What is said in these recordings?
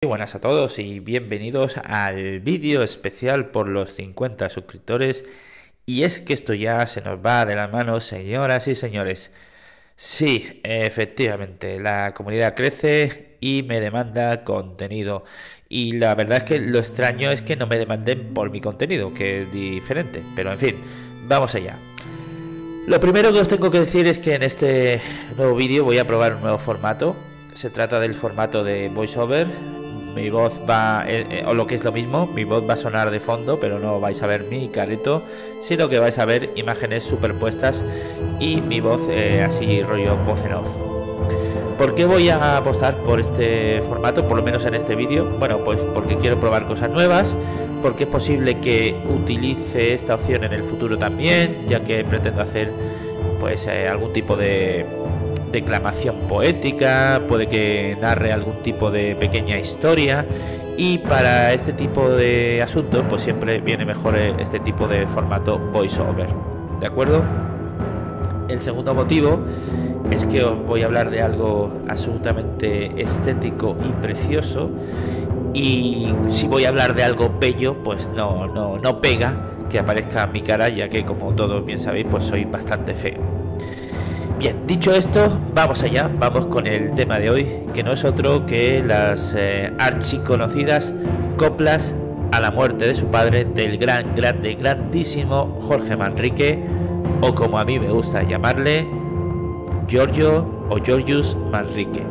Muy buenas a todos y bienvenidos al vídeo especial por los 50 suscriptores. Y es que esto ya se nos va de las manos, señoras y señores. Sí, efectivamente, la comunidad crece y me demanda contenido. Y la verdad es que lo extraño es que no me demanden por mi contenido, que es diferente. Pero en fin, vamos allá. Lo primero que os tengo que decir es que en este nuevo vídeo voy a probar un nuevo formato. Se trata del formato de voiceover. Mi voz va, o lo que es lo mismo, mi voz va a sonar de fondo, pero no vais a ver mi careto, sino que vais a ver imágenes superpuestas y mi voz así rollo voz en off. ¿Por qué voy a apostar por este formato, por lo menos en este vídeo? Bueno, pues porque quiero probar cosas nuevas, porque es posible que utilice esta opción en el futuro también, ya que pretendo hacer pues algún tipo de declamación poética, puede que narre algún tipo de pequeña historia, y para este tipo de asuntos pues siempre viene mejor este tipo de formato voiceover, ¿de acuerdo? El segundo motivo es que os voy a hablar de algo absolutamente estético y precioso, y si voy a hablar de algo bello pues no pega que aparezca mi cara, ya que como todos bien sabéis pues soy bastante feo. Bien, dicho esto, vamos allá, vamos con el tema de hoy, que no es otro que las archiconocidas coplas a la muerte de su padre, del grandísimo Jorge Manrique, o como a mí me gusta llamarle, Giorgio o Georgius Manrique.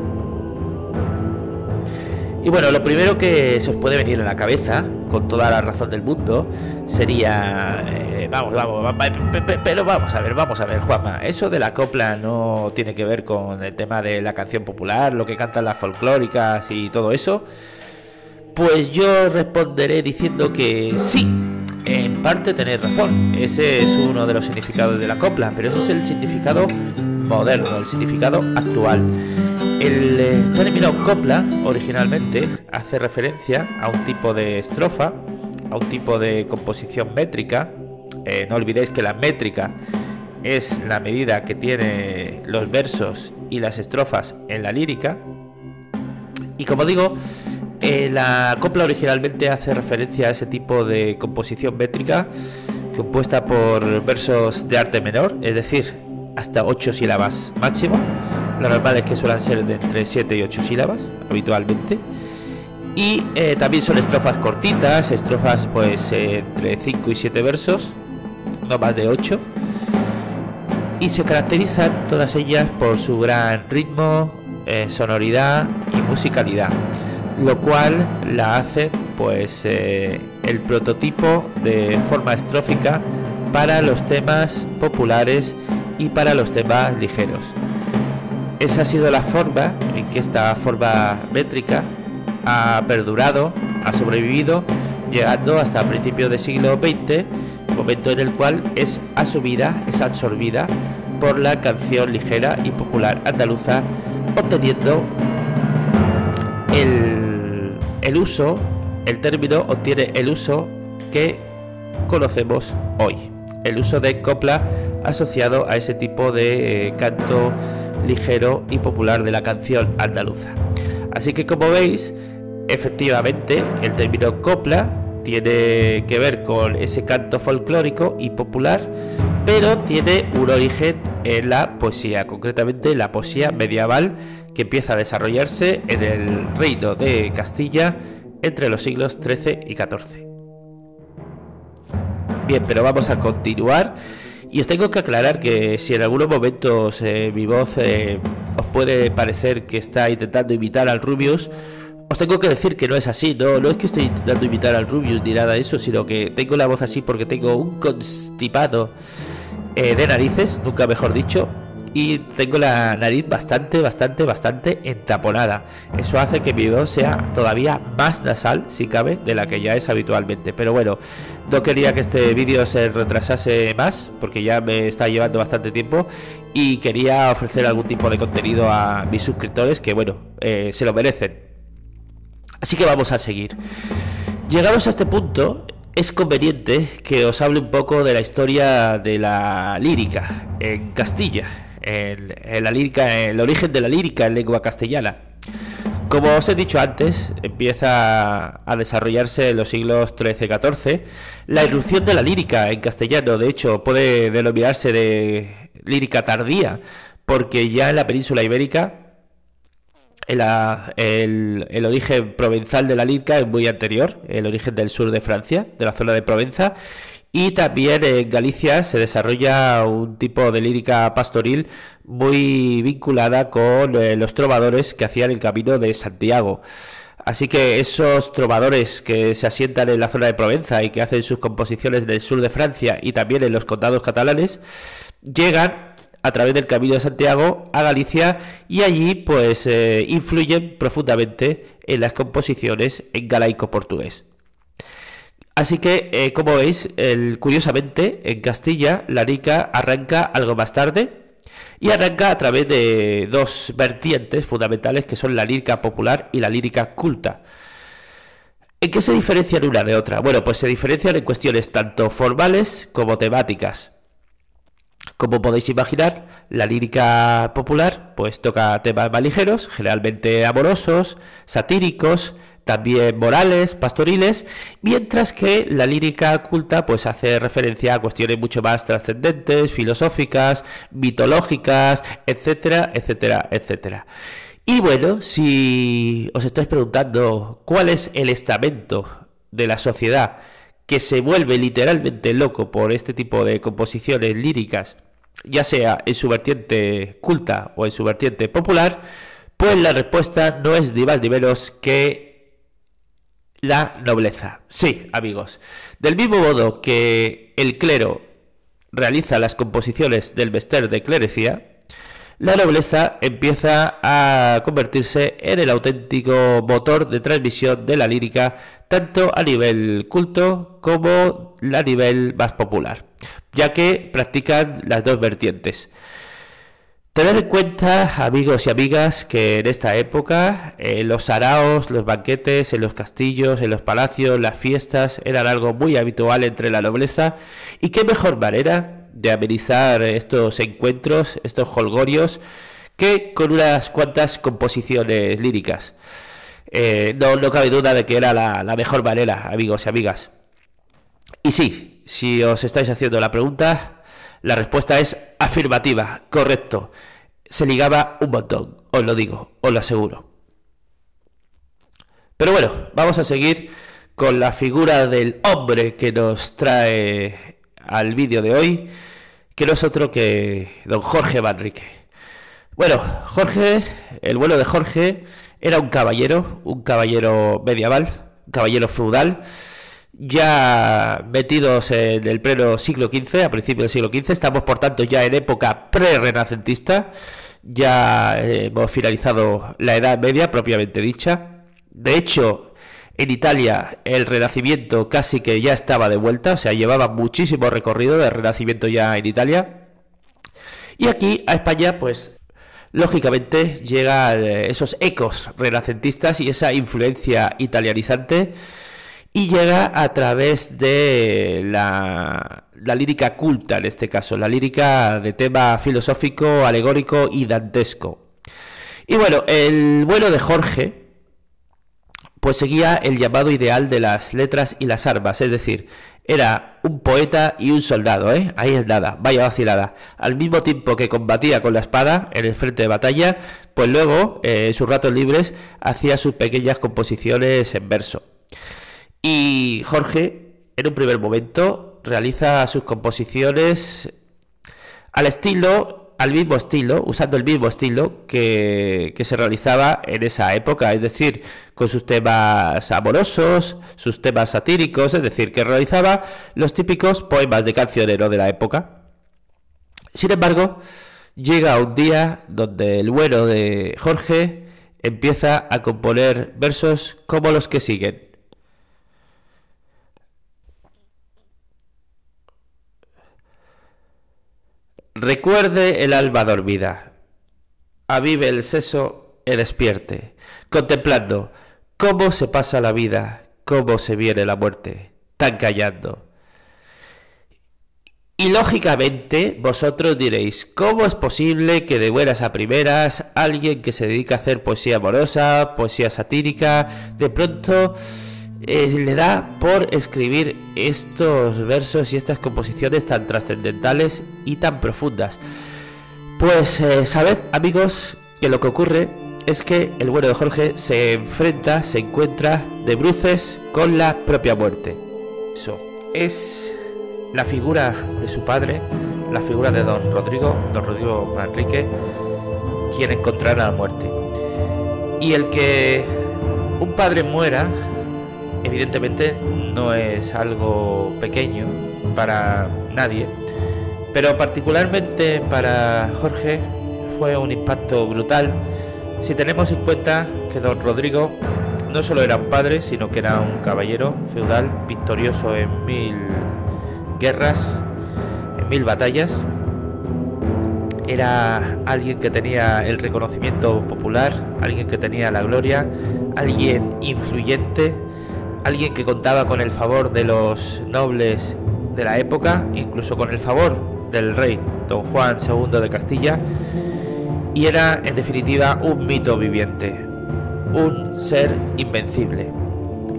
Y bueno, lo primero que se os puede venir a la cabeza, con toda la razón del mundo, sería... pero vamos a ver, Juanma, eso de la copla no tiene que ver con el tema de la canción popular, lo que cantan las folclóricas y todo eso. Pues yo responderé diciendo que sí, en parte tenéis razón, ese es uno de los significados de la copla, pero ese es el significado moderno, el significado actual. El término copla originalmente hace referencia a un tipo de estrofa, a un tipo de composición métrica. No olvidéis que la métrica es la medida que tiene los versos y las estrofas en la lírica. Y como digo, la copla originalmente hace referencia a ese tipo de composición métrica compuesta por versos de arte menor, es decir, hasta 8 sílabas máximo. Lo normal es que suelen ser de entre 7 y 8 sílabas habitualmente. Y también son estrofas cortitas, estrofas pues entre 5 y 7 versos, no más de 8. Y se caracterizan todas ellas por su gran ritmo, sonoridad y musicalidad, lo cual la hace pues el prototipo de forma estrófica para los temas populares y para los temas ligeros. Esa ha sido la forma en que esta forma métrica ha perdurado, ha sobrevivido, llegando hasta principios del siglo XX, momento en el cual es absorbida por la canción ligera y popular andaluza, obteniendo el término obtiene el uso que conocemos hoy, el uso de copla asociado a ese tipo de canto ligero y popular de la canción andaluza. Así que, como veis, efectivamente el término copla tiene que ver con ese canto folclórico y popular, pero tiene un origen en la poesía, concretamente la poesía medieval, que empieza a desarrollarse en el reino de Castilla entre los siglos XIII y XIV. Bien, pero vamos a continuar. Y os tengo que aclarar que si en algunos momentos mi voz os puede parecer que está intentando imitar al Rubius, os tengo que decir que no es así. No es que estoy intentando imitar al Rubius ni nada de eso, sino que tengo la voz así porque tengo un constipado de narices, nunca mejor dicho, y tengo la nariz bastante entaponada. Eso hace que mi voz sea todavía más nasal, si cabe, de la que ya es habitualmente. Pero bueno, no quería que este vídeo se retrasase más, porque ya me está llevando bastante tiempo, y quería ofrecer algún tipo de contenido a mis suscriptores que, bueno, se lo merecen. Así que vamos a seguir. Llegados a este punto, es conveniente que os hable un poco de la historia de la lírica en Castilla, en la lírica, el origen de la lírica en lengua castellana. Como os he dicho antes, empieza a desarrollarse en los siglos XIII-XIV la irrupción de la lírica en castellano. De hecho, puede denominarse de lírica tardía, porque ya en la península ibérica el origen provenzal de la lírica es muy anterior, el origen del sur de Francia, de la zona de Provenza, y también en Galicia se desarrolla un tipo de lírica pastoril muy vinculada con los trovadores que hacían el camino de Santiago. Así que esos trovadores que se asientan en la zona de Provenza y que hacen sus composiciones del sur de Francia y también en los condados catalanes, llegan a través del Camino de Santiago a Galicia y allí pues influyen profundamente en las composiciones en galaico portugués. Así que, como veis, curiosamente, en Castilla la lírica arranca algo más tarde y arranca a través de dos vertientes fundamentales que son la lírica popular y la lírica culta. ¿En qué se diferencian una de otra? Bueno, pues se diferencian en cuestiones tanto formales como temáticas. Como podéis imaginar, la lírica popular pues toca temas más ligeros, generalmente amorosos, satíricos, también morales, pastoriles, mientras que la lírica culta pues hace referencia a cuestiones mucho más trascendentes, filosóficas, mitológicas, etcétera, etcétera, etcétera. Y bueno, si os estáis preguntando cuál es el estamento de la sociedad que se vuelve literalmente loco por este tipo de composiciones líricas, ya sea en su vertiente culta o en su vertiente popular, pues la respuesta no es ni más ni menos que la nobleza. Sí, amigos. Del mismo modo que el clero realiza las composiciones del Vester de clerecía, la nobleza empieza a convertirse en el auténtico motor de transmisión de la lírica, tanto a nivel culto como a nivel más popular, ya que practican las dos vertientes. Tened en cuenta, amigos y amigas, que en esta época los saraos, los banquetes, en los castillos, en los palacios, las fiestas eran algo muy habitual entre la nobleza, y qué mejor manera de amenizar estos encuentros, estos jolgorios, que con unas cuantas composiciones líricas. No cabe duda de que era la mejor manera, amigos y amigas. Y sí, si os estáis haciendo la pregunta, la respuesta es afirmativa, correcto. Se ligaba un montón, os lo digo, os lo aseguro. Pero bueno, vamos a seguir con la figura del hombre que nos trae al vídeo de hoy, que no es otro que don Jorge Manrique. Bueno, Jorge, el vuelo de Jorge, era un caballero medieval, un caballero feudal, ya metidos en el pleno siglo XV, a principios del siglo XV, estamos por tanto ya en época pre-renacentista, ya hemos finalizado la Edad Media propiamente dicha. De hecho, en Italia el Renacimiento casi que ya estaba de vuelta, o sea, llevaba muchísimo recorrido de Renacimiento ya en Italia. Y aquí a España, pues, lógicamente llegan esos ecos renacentistas y esa influencia italianizante, y llega a través de la lírica culta, en este caso, la lírica de tema filosófico, alegórico y dantesco. Y bueno, el vuelo de Jorge pues seguía el llamado ideal de las letras y las armas, es decir, era un poeta y un soldado, ahí es nada, vaya vacilada. Al mismo tiempo que combatía con la espada en el frente de batalla, pues luego, en sus ratos libres, hacía sus pequeñas composiciones en verso. Y Jorge, en un primer momento, realiza sus composiciones al mismo estilo, usando el mismo estilo que se realizaba en esa época, es decir, con sus temas amorosos, sus temas satíricos, es decir, que realizaba los típicos poemas de cancionero de la época. Sin embargo, llega un día donde el bueno de Jorge empieza a componer versos como los que siguen. Recuerde el alba dormida, avive el seso e despierte, contemplando cómo se pasa la vida, cómo se viene la muerte, tan callando. Y lógicamente vosotros diréis, ¿cómo es posible que de buenas a primeras alguien que se dedica a hacer poesía amorosa, poesía satírica, de pronto le da por escribir estos versos y estas composiciones tan trascendentales y tan profundas? Pues sabed, amigos, que lo que ocurre es que el bueno de Jorge se encuentra de bruces con la propia muerte. Eso es la figura de su padre, la figura de don Rodrigo Manrique, quien encontrará la muerte. Y el que un padre muera, evidentemente no es algo pequeño para nadie, pero particularmente para Jorge fue un impacto brutal, si tenemos en cuenta que don Rodrigo no solo era un padre, sino que era un caballero feudal victorioso en 1000 guerras, en 1000 batallas. Era alguien que tenía el reconocimiento popular, alguien que tenía la gloria, alguien influyente, alguien que contaba con el favor de los nobles de la época, incluso con el favor del rey don Juan II de Castilla, y era en definitiva un mito viviente, un ser invencible.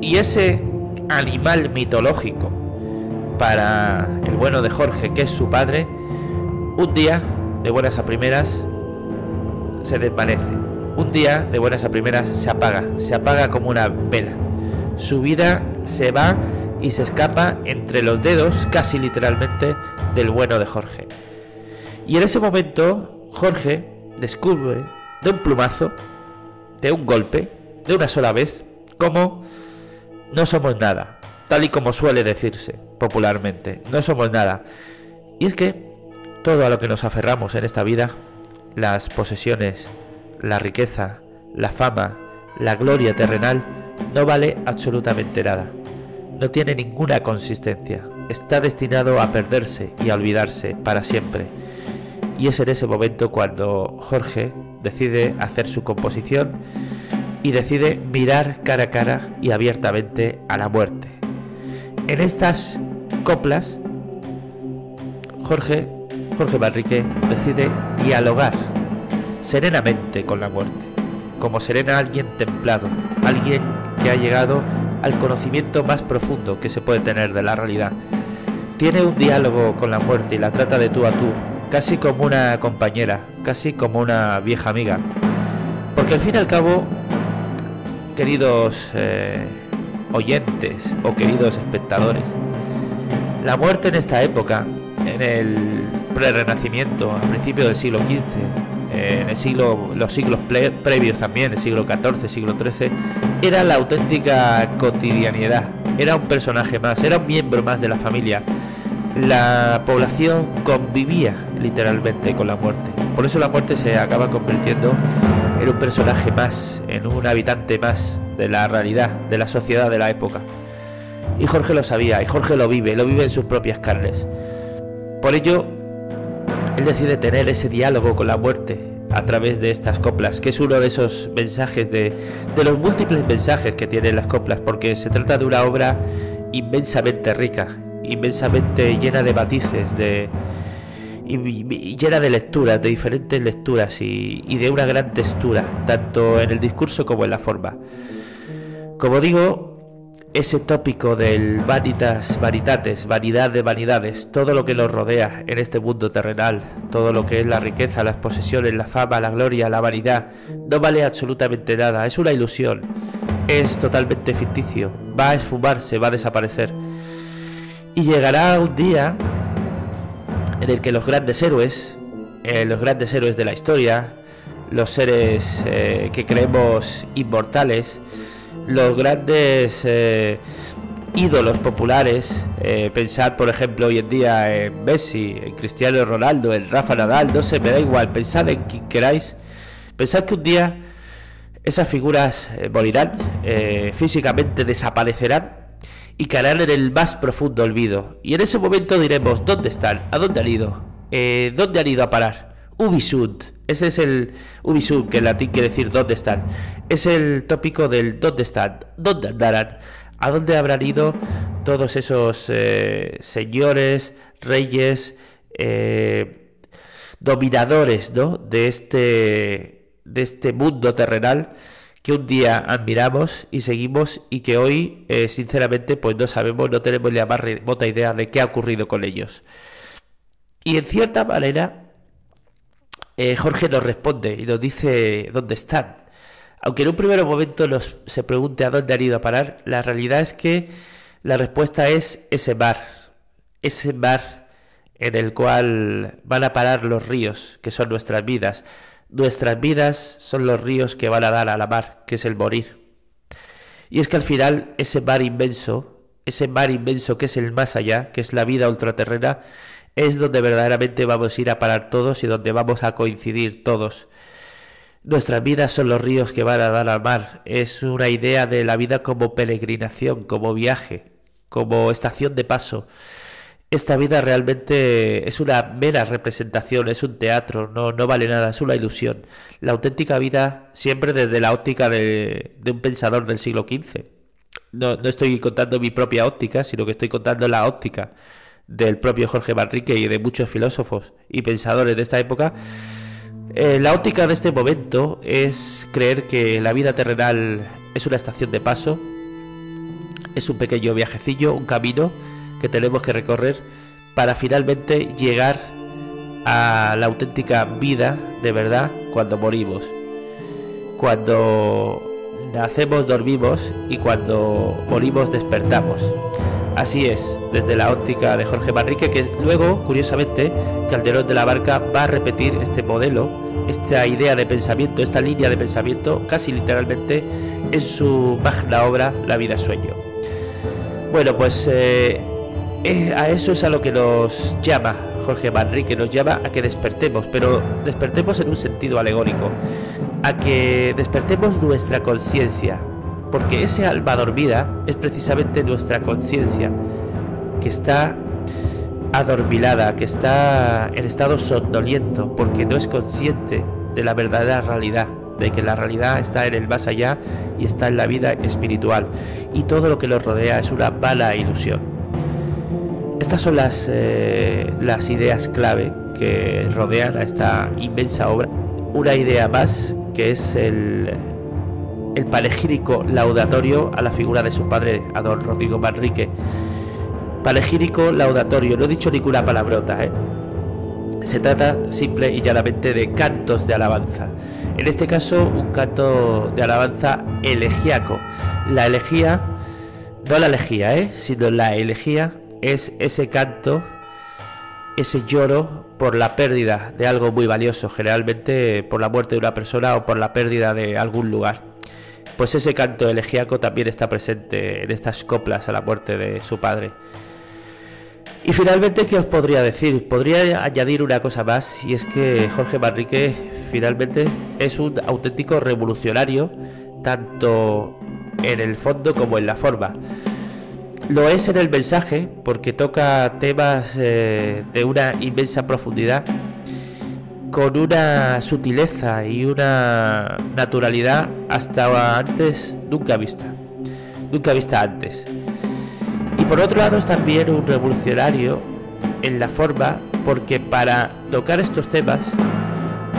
Y ese animal mitológico para el bueno de Jorge, que es su padre, un día de buenas a primeras se desvanece, un día de buenas a primeras se apaga como una vela. Su vida se va y se escapa entre los dedos, casi literalmente, del bueno de Jorge. Y en ese momento Jorge descubre de un plumazo, de un golpe, de una sola vez, cómo no somos nada, tal y como suele decirse popularmente, no somos nada. Y es que todo a lo que nos aferramos en esta vida, las posesiones, la riqueza, la fama, la gloria terrenal, no vale absolutamente nada, no tiene ninguna consistencia, está destinado a perderse y a olvidarse para siempre. Y es en ese momento cuando Jorge decide hacer su composición y decide mirar cara a cara y abiertamente a la muerte. En estas coplas, Jorge Manrique decide dialogar serenamente con la muerte, como serena alguien templado, alguien que ha llegado al conocimiento más profundo que se puede tener de la realidad. Tiene un diálogo con la muerte y la trata de tú a tú, casi como una compañera, casi como una vieja amiga. Porque al fin y al cabo, queridos oyentes o queridos espectadores, la muerte en esta época, en el prerrenacimiento, a principios del siglo XV, los siglos previos también, el siglo XIV, siglo XIII, era la auténtica cotidianidad, era un personaje más, era un miembro más de la familia. La población convivía literalmente con la muerte. Por eso la muerte se acaba convirtiendo en un personaje más, en un habitante más de la realidad, de la sociedad de la época. Y Jorge lo sabía, y Jorge lo vive en sus propias carnes. Por ello, él decide tener ese diálogo con la muerte a través de estas coplas, que es uno de esos mensajes, de los múltiples mensajes que tienen las coplas, porque se trata de una obra inmensamente rica, inmensamente llena de matices, y llena de lecturas, de diferentes lecturas y de una gran textura, tanto en el discurso como en la forma. Como digo, ese tópico del vanitas vanitates, vanidad de vanidades, todo lo que nos rodea en este mundo terrenal, todo lo que es la riqueza, las posesiones, la fama, la gloria, la vanidad, no vale absolutamente nada, es una ilusión, es totalmente ficticio, va a esfumarse, va a desaparecer. Y llegará un día en el que los grandes héroes de la historia, los seres que creemos inmortales, los grandes ídolos populares, pensad por ejemplo hoy en día en Messi, en Cristiano Ronaldo, en Rafa Nadal, no sé, me da igual, pensad en quien queráis, pensad que un día esas figuras morirán, físicamente desaparecerán y caerán en el más profundo olvido. Y en ese momento diremos, ¿dónde están? ¿A dónde han ido? ¿Dónde han ido a parar? Ubi sunt. Ese es el ubi sunt, que en latín quiere decir ¿dónde están? Es el tópico del ¿dónde están? ¿Dónde andarán? ¿A dónde habrán ido todos esos señores, reyes, dominadores, ¿no?, de este mundo terrenal que un día admiramos y seguimos, y que hoy, sinceramente, pues no sabemos, no tenemos la más remota idea de qué ha ocurrido con ellos. Y en cierta manera, Jorge nos responde y nos dice dónde están. Aunque en un primer momento se pregunte a dónde han ido a parar, la realidad es que la respuesta es ese mar en el cual van a parar los ríos, que son nuestras vidas. Nuestras vidas son los ríos que van a dar a la mar, que es el morir. Y es que al final ese mar inmenso que es el más allá, que es la vida ultraterrena, es donde verdaderamente vamos a ir a parar todos y donde vamos a coincidir todos. Nuestras vidas son los ríos que van a dar al mar. Es una idea de la vida como peregrinación, como viaje, como estación de paso. Esta vida realmente es una mera representación, es un teatro, no vale nada, es una ilusión. La auténtica vida, siempre desde la óptica de un pensador del siglo XV. No estoy contando mi propia óptica, sino que estoy contando la óptica del propio Jorge Manrique y de muchos filósofos y pensadores de esta época. La óptica de este momento es creer que la vida terrenal es una estación de paso, es un pequeño viajecillo, un camino que tenemos que recorrer para finalmente llegar a la auténtica vida de verdad cuando morimos. Cuando nacemos dormimos y cuando morimos despertamos. Así es, desde la óptica de Jorge Manrique, que luego, curiosamente, Calderón de la Barca va a repetir este modelo, esta idea de pensamiento, esta línea de pensamiento, casi literalmente, en su magna obra La vida sueño. Bueno, pues a eso es a lo que nos llama Jorge Manrique, nos llama a que despertemos, pero despertemos en un sentido alegórico, a que despertemos nuestra conciencia, porque ese alma dormida es precisamente nuestra conciencia, que está adormilada, que está en estado somnoliento, porque no es consciente de la verdadera realidad, de que la realidad está en el más allá y está en la vida espiritual, y todo lo que nos rodea es una mala ilusión. Estas son las ideas clave que rodean a esta inmensa obra. Una idea más, que es el panegírico laudatorio a la figura de su padre, a don Rodrigo Manrique. Panegírico laudatorio, no he dicho ninguna palabrota, Se trata simple y llanamente de cantos de alabanza. En este caso, un canto de alabanza elegíaco. La elegía, no la elegía, sino la elegía es ese canto, ese lloro por la pérdida de algo muy valioso, generalmente por la muerte de una persona o por la pérdida de algún lugar. Pues ese canto elegíaco también está presente en estas coplas a la muerte de su padre. Y finalmente, ¿qué os podría decir? Podría añadir una cosa más, y es que Jorge Manrique finalmente es un auténtico revolucionario, tanto en el fondo como en la forma. Lo es en el mensaje, porque toca temas de una inmensa profundidad, con una sutileza y una naturalidad hasta antes nunca vista antes. Y por otro lado es también un revolucionario en la forma, porque para tocar estos temas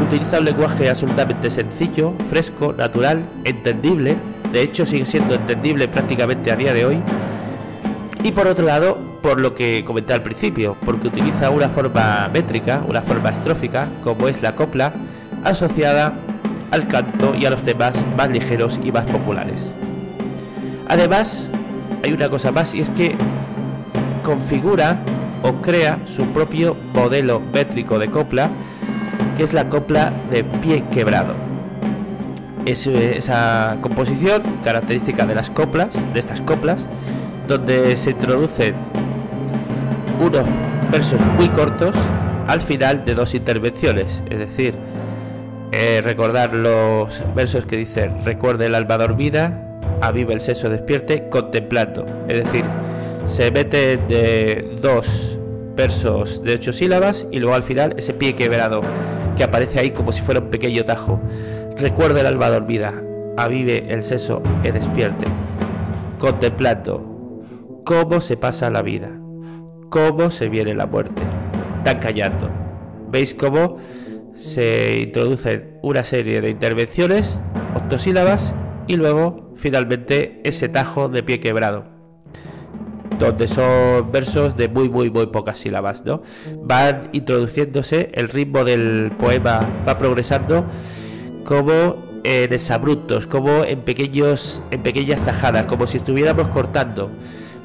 utiliza un lenguaje absolutamente sencillo, fresco, natural, entendible. De hecho sigue siendo entendible prácticamente a día de hoy. Y por otro lado, por lo que comenté al principio, porque utiliza una forma métrica, una forma estrófica, como es la copla, asociada al canto y a los temas más ligeros y más populares. Además, hay una cosa más, y es que configura o crea su propio modelo métrico de copla, que es la copla de pie quebrado. Es esa composición característica de las coplas, de estas coplas, donde se introducen unos versos muy cortos al final de dos intervenciones, es decir, recordar los versos que dicen: recuerde el alma dormida, avive el seso despierte, contemplando. Es decir, se meten de dos versos de 8 sílabas y luego al final ese pie quebrado que aparece ahí como si fuera un pequeño tajo. Recuerde el alma dormida, avive el seso despierte, contemplando cómo se pasa la vida, cómo se viene la muerte. Están callando. ¿Veis cómo se introducen una serie de intervenciones, octosílabas, y luego finalmente ese tajo de pie quebrado, donde son versos de muy pocas sílabas, ¿no? Van introduciéndose, el ritmo del poema va progresando como en exabruptos, como en pequeñas tajadas, como si estuviéramos cortando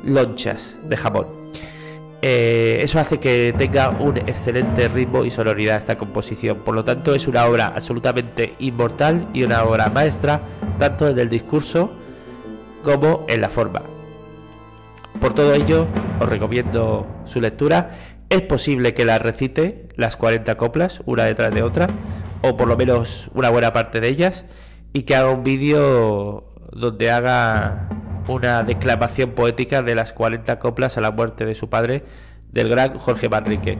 lonchas de jamón. Eso hace que tenga un excelente ritmo y sonoridad esta composición. Por lo tanto, es una obra absolutamente inmortal y una obra maestra, tanto en el discurso como en la forma. Por todo ello, os recomiendo su lectura. Es posible que la recite las 40 coplas, una detrás de otra, o por lo menos una buena parte de ellas, y que haga un vídeo donde haga una declamación poética de las 40 coplas a la muerte de su padre, del gran Jorge Manrique.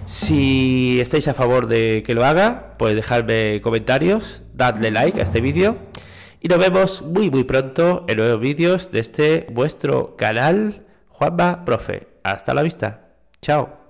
Si estáis a favor de que lo haga, pues dejadme comentarios, dadle like a este vídeo, y nos vemos muy pronto en nuevos vídeos de este vuestro canal Juanma Profe. Hasta la vista. Chao.